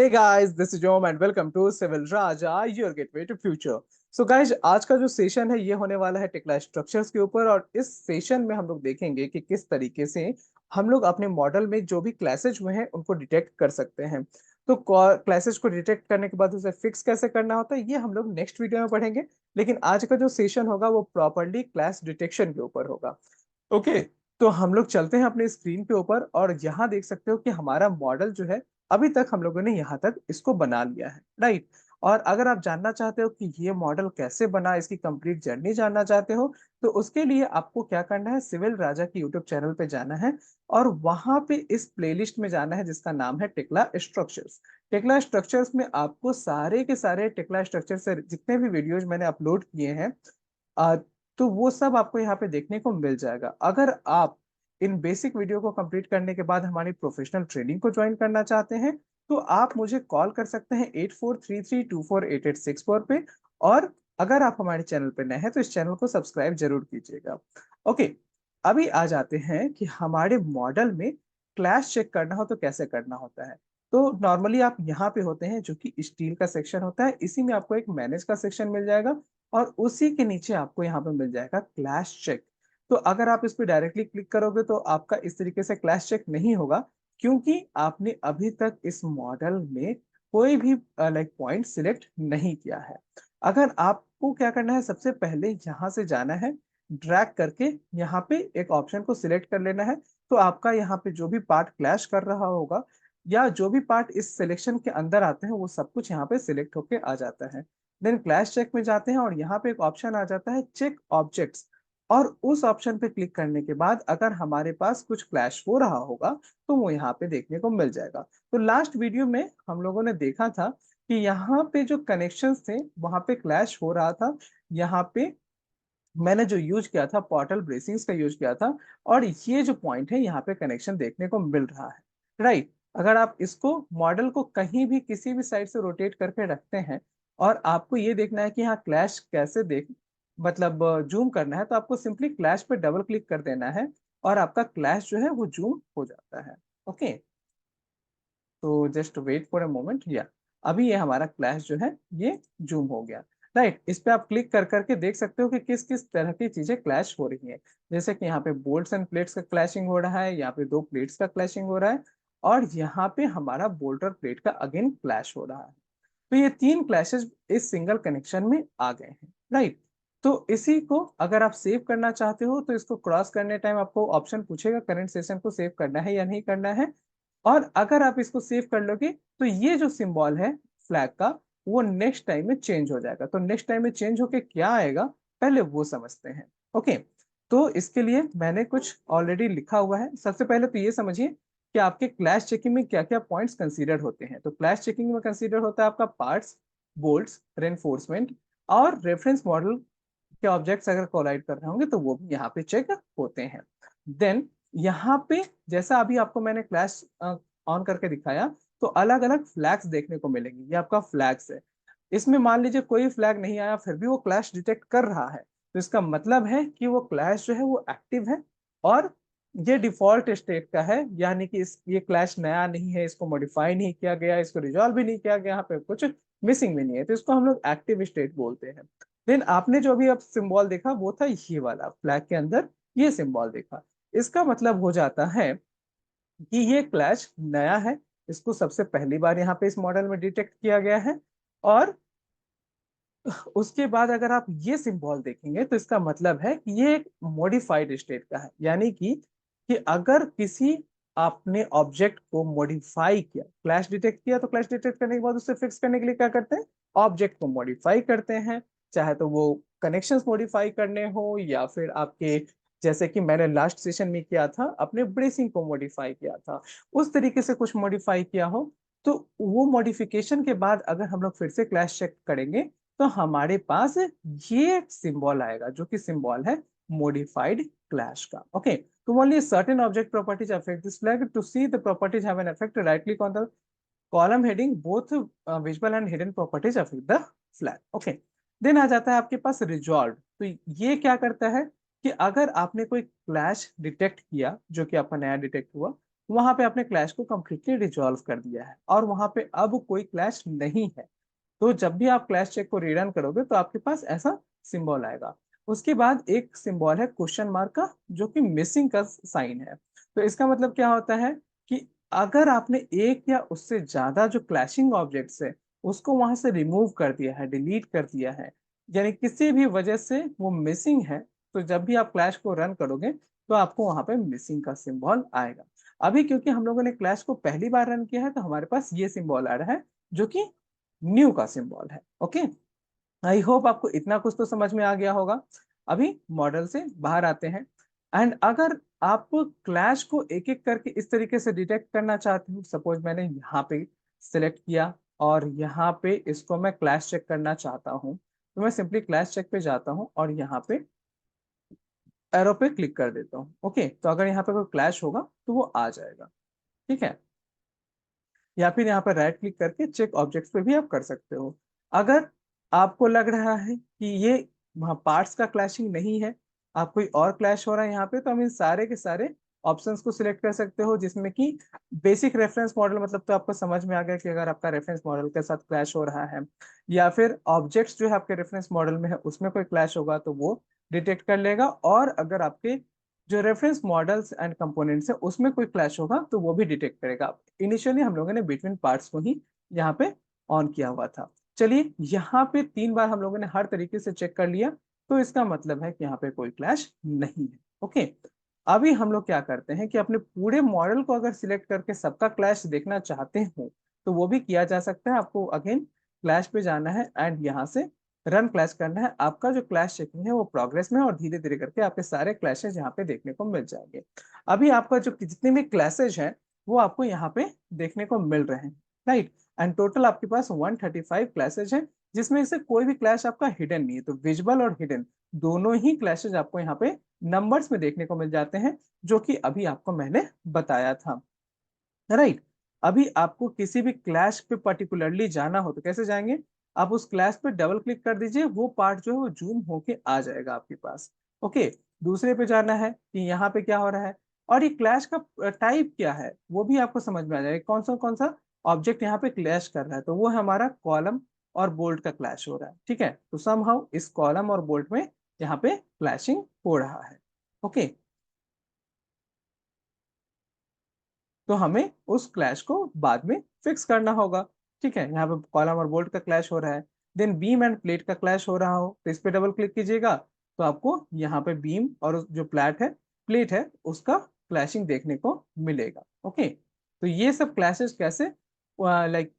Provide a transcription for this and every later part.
Hey guys, this is Jom and welcome to Civil Raja, your gateway to future. So guys, आज का जो session है ये होने वाला है टिकला स्ट्रक्चर्स के ऊपर और इस सेशन में हम लोग देखेंगे कि किस तरीके से हम लोग अपने मॉडल में जो भी क्लासेज हुए हैं उनको डिटेक्ट कर सकते हैं। तो क्लासेज को डिटेक्ट करने के बाद उसे फिक्स कैसे करना होता है ये हम लोग नेक्स्ट वीडियो में पढ़ेंगे। लेकिन आज का जो सेशन होगा वो प्रॉपरली क्लास डिटेक्शन के ऊपर होगा। ओके, तो हम लोग चलते हैं अपने स्क्रीन के ऊपर और यहाँ देख सकते हो कि हमारा मॉडल जो है अभी तक हम लोगों ने यहाँ तक इसको बना लिया है, राइट। और अगर आप जानना चाहते हो कि ये मॉडल कैसे बना, इसकी कंप्लीट जर्नी जानना चाहते हो, तो उसके लिए आपको क्या करना है, सिविल राजा की यूट्यूब चैनल पे जाना है और वहां पे इस प्लेलिस्ट में जाना है जिसका नाम है टिकला स्ट्रक्चर्स। टिकला स्ट्रक्चर्स में आपको सारे के सारे टिकला स्ट्रक्चर से जितने भी वीडियोज मैंने अपलोड किए हैं तो वो सब आपको यहाँ पे देखने को मिल जाएगा। अगर आप इन बेसिक वीडियो को कंप्लीट करने के बाद हमारी प्रोफेशनल ट्रेनिंग को ज्वाइन करना चाहते हैं तो आप मुझे कॉल कर सकते हैं 8433248864 पे। और अगर आप हमारे चैनल पे नए हैं तो इस चैनल को सब्सक्राइब जरूर कीजिएगा। ओके, अभी आ जाते हैं कि हमारे मॉडल में क्लैश चेक करना हो तो कैसे करना होता है। तो नॉर्मली आप यहाँ पे होते हैं जो कि स्टील का सेक्शन होता है, इसी में आपको एक मैनेज का सेक्शन मिल जाएगा और उसी के नीचे आपको यहाँ पे मिल जाएगा क्लैश चेक। तो अगर आप इस पे डायरेक्टली क्लिक करोगे तो आपका इस तरीके से क्लैश चेक नहीं होगा, क्योंकि आपने अभी तक इस मॉडल में कोई भी लाइक पॉइंट सिलेक्ट नहीं किया है। अगर आपको क्या करना है, सबसे पहले यहाँ से जाना है, ड्रैग करके यहाँ पे एक ऑप्शन को सिलेक्ट कर लेना है। तो आपका यहाँ पे जो भी पार्ट क्लैश कर रहा होगा या जो भी पार्ट इस सिलेक्शन के अंदर आते हैं वो सब कुछ यहाँ पे सिलेक्ट होके आ जाता है। देन क्लैश चेक में जाते हैं और यहाँ पे एक ऑप्शन आ जाता है चेक ऑब्जेक्ट्स। और उस ऑप्शन पे क्लिक करने के बाद अगर हमारे पास कुछ क्लैश हो रहा होगा तो वो यहाँ पे देखने को मिल जाएगा। तो लास्ट वीडियो में हम लोगों ने देखा था कि यहाँ पे जो कनेक्शंस थे वहां पे क्लैश हो रहा था। यहाँ पे मैंने जो यूज किया था पोर्टल ब्रेसिंग्स का यूज किया था और ये जो पॉइंट है यहाँ पे कनेक्शन देखने को मिल रहा है, राइट। अगर आप इसको मॉडल को कहीं भी किसी भी साइड से रोटेट करके रखते हैं और आपको ये देखना है कि यहाँ क्लैश कैसे देख मतलब जूम करना है, तो आपको सिंपली क्लैश पे डबल क्लिक कर देना है और आपका क्लैश जो है वो जूम हो जाता है। ओके, तो just wait for a moment, या अभी ये हमारा क्लैश जो है ये जूम हो गया, राइट। इस पे आप क्लिक कर करके देख सकते हो कि किस किस तरह की चीजें क्लैश हो रही हैं। जैसे कि यहाँ पे बोल्ट्स एंड प्लेट्स का क्लैशिंग हो रहा है, यहाँ पे दो प्लेट्स का क्लैशिंग हो रहा है और यहाँ पे हमारा बोल्ट और प्लेट का अगेन क्लैश हो रहा है। तो ये तीन क्लैशेस इस सिंगल कनेक्शन में आ गए हैं, राइट। तो इसी को अगर आप सेव करना चाहते हो तो इसको क्रॉस करने टाइम आपको ऑप्शन पूछेगा करंट सेशन को सेव करना है या नहीं करना है। और अगर आप इसको सेव कर लोगे तो ये जो सिंबल है फ्लैग का वो नेक्स्ट टाइम में चेंज हो जाएगा। तो नेक्स्ट टाइम में चेंज होके क्या आएगा पहले वो समझते हैं। ओके, तो इसके लिए मैंने कुछ ऑलरेडी लिखा हुआ है। सबसे पहले तो ये समझिए कि आपके क्लैश चेकिंग में क्या क्या पॉइंट्स कंसीडर होते हैं। तो क्लैश चेकिंग में कंसीडर होता है आपका पार्ट्स, बोल्ट्स, रेनफोर्समेंट और रेफरेंस मॉडल के ऑब्जेक्ट्स अगर कोलाइड कर रहे होंगे तो वो भी यहाँ पे चेक होते हैं। देन यहाँ पे जैसा अभी आपको मैंने क्लैश ऑन करके दिखाया तो अलग अलग फ्लैग्स देखने को मिलेंगे। ये आपका फ्लैग्स है, इसमें मान लीजिए कोई फ्लैग नहीं आया फिर भी वो क्लैश डिटेक्ट कर रहा है, तो इसका मतलब है कि वो क्लैश जो है वो एक्टिव है और ये डिफॉल्ट स्टेट का है, यानी कि ये क्लैश नया नहीं है, इसको मॉडिफाई नहीं किया गया, इसको रिजॉल्व भी नहीं किया गया, यहाँ पे कुछ मिसिंग भी नहीं है, तो इसको हम लोग एक्टिव स्टेट बोलते हैं। देन आपने जो अभी अब सिंबल देखा वो था ये वाला फ्लैग के अंदर ये सिंबल देखा, इसका मतलब हो जाता है कि ये क्लैश नया है, इसको सबसे पहली बार यहाँ पे इस मॉडल में डिटेक्ट किया गया है। और उसके बाद अगर आप ये सिंबल देखेंगे तो इसका मतलब है कि ये एक मॉडिफाइड स्टेट का है, यानी कि अगर किसी आपने ऑब्जेक्ट को मॉडिफाई किया, क्लैश डिटेक्ट किया, तो क्लैश डिटेक्ट करने के बाद उसे फिक्स करने के लिए क्या करते हैं, ऑब्जेक्ट को मॉडिफाई करते हैं। चाहे तो वो कनेक्शंस मॉडिफाई करने हो या फिर आपके जैसे कि मैंने लास्ट सेशन में किया था अपने ब्रेसिंग को मॉडिफाई किया था उस तरीके से कुछ मॉडिफाई किया हो। तो वो मॉडिफिकेशन के बाद अगर हम लोग फिर से क्लैश चेक करेंगे तो हमारे पास ये सिंबल आएगा जो कि सिंबल है मॉडिफाइड क्लैश का। ओके, तो only certain object properties affect this flag to see the properties have an effect right click on the column heading both visual and hidden properties affect the flag. Okay, then आ जाता है आपके पास resolve. तो ये क्या करता है कि अगर आपने कोई क्लैश डिटेक्ट किया जो कि आपका नया डिटेक्ट हुआ वहां पे आपने क्लैश को कंप्लीटली रिजॉल्व कर दिया है और वहां पे अब कोई क्लैश नहीं है। तो जब भी आप क्लैश चेक को रीरन करोगे तो आपके पास ऐसा सिंबल आएगा। उसके बाद एक सिंबल है क्वेश्चन मार्क का, जो कि मिसिंग का साइन है। तो इसका मतलब क्या होता है कि अगर आपने एक या उससे ज्यादा जो क्लैशिंग ऑब्जेक्ट्स है उसको वहां से रिमूव कर दिया है, डिलीट कर दिया है, यानी किसी भी वजह से वो मिसिंग है, तो जब भी आप क्लैश को रन करोगे तो आपको वहां पे मिसिंग का सिंबल आएगा। अभी क्योंकि हम लोगों ने क्लैश को पहली बार रन किया है तो हमारे पास ये सिंबल आ रहा है, जो कि न्यू का सिंबल है। ओके, आई होप आपको इतना कुछ तो समझ में आ गया होगा। अभी मॉडल से बाहर आते हैं। एंड अगर आप क्लैश को एक एक करके इस तरीके से डिटेक्ट करना चाहते हो, सपोज मैंने यहाँ पे सिलेक्ट किया और यहाँ पे इसको मैं क्लैश चेक करना चाहता हूँ, तो मैं सिंपली क्लैश चेक पे जाता हूँ और यहाँ पे एरो पे क्लिक कर देता हूँ। ओके, तो अगर यहाँ पे कोई क्लैश होगा तो वो आ जाएगा। ठीक है, या फिर यहाँ पर राइट क्लिक करके चेक ऑब्जेक्ट्स पे भी आप कर सकते हो। अगर आपको लग रहा है कि ये वहाँ पार्ट्स का क्लैशिंग नहीं है, आप कोई और क्लैश हो रहा है यहाँ पे, तो हम इन सारे के सारे ऑप्शंस को सिलेक्ट कर सकते हो, जिसमें कि बेसिक रेफरेंस मॉडल, मतलब तो आपको समझ में आ गया कि अगर आपका रेफरेंस मॉडल के साथ क्लैश हो रहा है, या फिर ऑब्जेक्ट्स जो है आपके रेफरेंस मॉडल में है उसमें कोई क्लैश होगा तो वो डिटेक्ट कर लेगा, और अगर आपके जो रेफरेंस मॉडल्स एंड कंपोनेंट्स है उसमें कोई क्लैश होगा तो वो भी डिटेक्ट करेगा। इनिशियली हम लोगों ने बिटवीन पार्ट्स को ही यहाँ पे ऑन किया हुआ था। चलिए, यहाँ पे 3 बार हम लोगों ने हर तरीके से चेक कर लिया, तो इसका मतलब है कि यहाँ पे कोई क्लैश नहीं है। ओके, अभी हम लोग क्या करते हैं कि अपने पूरे मॉडल को अगर सिलेक्ट करके सबका क्लैश देखना चाहते हो तो वो भी किया जा सकता है। आपको अगेन क्लैश पे जाना है एंड यहाँ से रन क्लैश करना है। आपका जो क्लैश चेकिंग है वो प्रोग्रेस में, और धीरे धीरे करके आपके सारे क्लैशेज यहाँ पे देखने को मिल जाएंगे। अभी आपका जो जितने भी क्लैशेज हैं वो आपको यहाँ पे देखने को मिल रहे हैं, राइट। एंड टोटल आपके पास 135 क्लैशेज हैं, जिसमें से कोई भी क्लैश आपका हिडन नहीं है। तो विजुअल और हिडन दोनों ही क्लैशेज आपको यहाँ पे नंबर्स में देखने को मिल जाते हैं, जो कि अभी आपको मैंने बताया था, राइट। अभी आपको किसी भी क्लैश पे पर्टिकुलरली जाना हो तो कैसे जाएंगे? आप उस क्लैश पे डबल क्लिक कर दीजिए, वो पार्ट जो है वो जूम होके आ जाएगा आपके पास। ओके, दूसरे पे जाना है कि यहाँ पे क्या हो रहा है, और ये क्लैश का टाइप क्या है वो भी आपको समझ में आ जाएगा। कौन सा ऑब्जेक्ट यहाँ पे क्लैश कर रहा है, तो वो है हमारा कॉलम और बोल्ट का क्लैश हो रहा है। ठीक है, तो समहाउ इस कॉलम और बोल्ट में यहाँ पे क्लैशिंग हो रहा है। ओके, तो हमें उस क्लैश को बाद में फिक्स करना होगा। ठीक है, यहाँ पे कॉलम और बोल्ट का क्लैश हो रहा है, देन बीम एंड प्लेट का क्लैश हो रहा हो तो इस पे डबल क्लिक कीजिएगा, तो आपको यहाँ पे बीम और जो प्लेट है उसका क्लैशिंग देखने को मिलेगा। ओके, तो ये सब क्लैशेस कैसे लाइक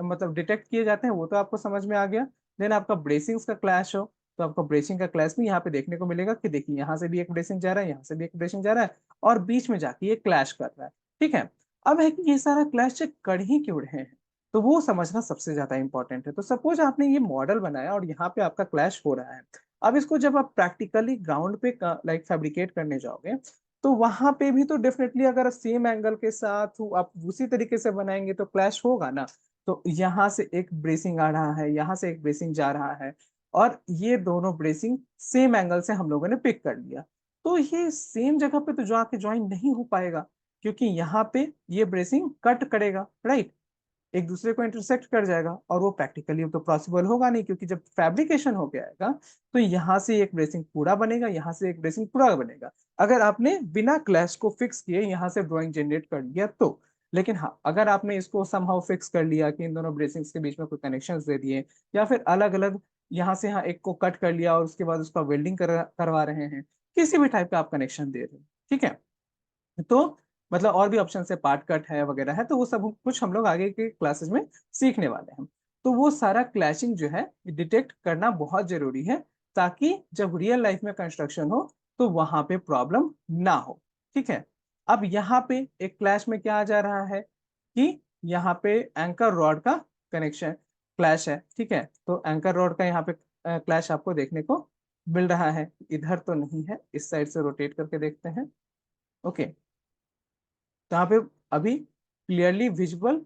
मतलब डिटेक्ट किए जाते हैं वो तो आपको समझ में आ गया। देन आपका ब्रेसिंग्स का क्लैश हो तो आपको ब्रेसिंग का क्लैश भी यहाँ पे देखने को मिलेगा कि देखिए यहाँ से भी एक ब्रेसिंग जा रहा है, यहाँ से भी एक ब्रेसिंग जा रहा है, और बीच में जाके ये क्लैश कर रहा है। ठीक है, अब है कि ये सारा क्लैश चेक कर ही क्यों रहे हैं, तो वो समझना सबसे ज्यादा इंपॉर्टेंट है। तो सपोज आपने ये मॉडल बनाया और यहाँ पे आपका क्लैश हो रहा है। अब इसको जब आप प्रैक्टिकली ग्राउंड पे लाइक फैब्रिकेट करने जाओगे, तो वहां पे भी तो डेफिनेटली अगर सेम एंगल के साथ आप उसी तरीके से बनाएंगे तो क्लैश होगा ना। तो यहाँ से एक ब्रेसिंग आ रहा है, यहाँ से एक ब्रेसिंग जा रहा है, और ये दोनों ब्रेसिंग सेम एंगल से हम लोगों ने पिक कर लिया, तो ये सेम जगह पे तो जाके ज्वाइन नहीं हो पाएगा, क्योंकि यहाँ पे ये ब्रेसिंग कट करेगा, राइट, एक दूसरे को इंटरसेक्ट कर जाएगा, और वो प्रैक्टिकली तो पॉसिबल होगा नहीं, क्योंकि जब फैब्रिकेशन हो गया आएगा तो यहाँ से एक ब्रेसिंग पूरा बनेगा, यहाँ से एक ब्रेसिंग पूरा बनेगा, अगर आपने बिना क्लैश को फिक्स किए यहाँ से ड्राइंग जनरेट कर लिया तो। लेकिन हाँ, अगर आपने इसको समहाउ फिक्स कर लिया कि इन दोनों ब्रेसिंग्स के बीच में कोई कनेक्शन दे दिए, या फिर अलग अलग यहाँ से यहाँ एक को कट कर लिया और उसके बाद उसका वेल्डिंग करवा रहे हैं, किसी भी टाइप का आप कनेक्शन दे रहे हैं, ठीक है, तो मतलब और भी ऑप्शन है, पार्ट कट है वगैरह है, तो वो सब कुछ हम लोग आगे के क्लासेस में सीखने वाले हैं। तो वो सारा क्लैशिंग जो है डिटेक्ट करना बहुत जरूरी है, ताकि जब रियल लाइफ में कंस्ट्रक्शन हो तो वहां पे प्रॉब्लम ना हो। ठीक है, अब यहाँ पे एक क्लैश में क्या आ जा रहा है कि यहाँ पे एंकर रॉड का कनेक्शन क्लैश है। ठीक है, तो एंकर रॉड का यहाँ पे क्लैश आपको देखने को मिल रहा है, इधर तो नहीं है, इस साइड से रोटेट करके देखते हैं। ओके, तो यहाँ पे अभी क्लियरली विजुअल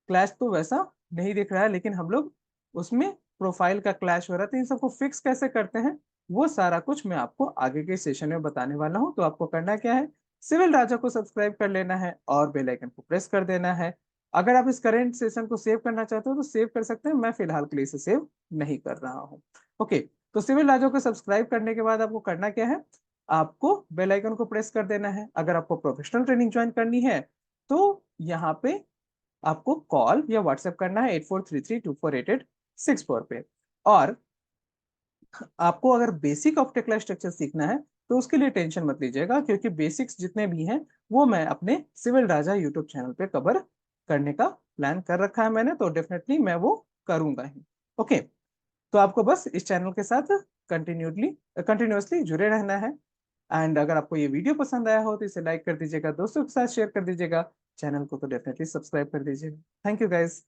क्लैश तो वैसा नहीं दिख रहा है, लेकिन हम लोग उसमें प्रोफाइल का क्लैश हो रहा है, तो इन सबको फिक्स कैसे करते हैं वो सारा कुछ मैं आपको आगे के सेशन में बताने वाला हूँ। तो आपको करना क्या है, सिविल राजा को सब्सक्राइब कर लेना है और बेल आइकन को प्रेस कर देना है। अगर आप इस करंट सेशन को सेव करना चाहते हो तो सेव कर सकते हैं, मैं फिलहाल के लिए इसे सेव नहीं कर रहा हूँ। ओके, तो सिविल राजा को सब्सक्राइब करने के बाद आपको करना क्या है, आपको बेल आइकन को प्रेस कर देना है। अगर आपको प्रोफेशनल ट्रेनिंग ज्वाइन करनी है तो यहाँ पे आपको कॉल या व्हाट्सएप करना है 8433248864 पे। और आपको अगर बेसिक ऑफ टेक्ला स्ट्रक्चर सीखना है तो उसके लिए टेंशन मत लीजिएगा, क्योंकि बेसिक्स जितने भी हैं वो मैं अपने सिविल राजा यूट्यूब चैनल पे कवर करने का प्लान कर रखा है मैंने, तो डेफिनेटली मैं वो करूंगा ही। ओके, तो आपको बस इस चैनल के साथ कंटिन्यूअसली जुड़े रहना है। एंड अगर आपको ये वीडियो पसंद आया हो तो इसे लाइक कर दीजिएगा, दोस्तों के साथ शेयर कर दीजिएगा, चैनल को तो डेफिनेटली सब्सक्राइब कर दीजिएगा। Thank you guys.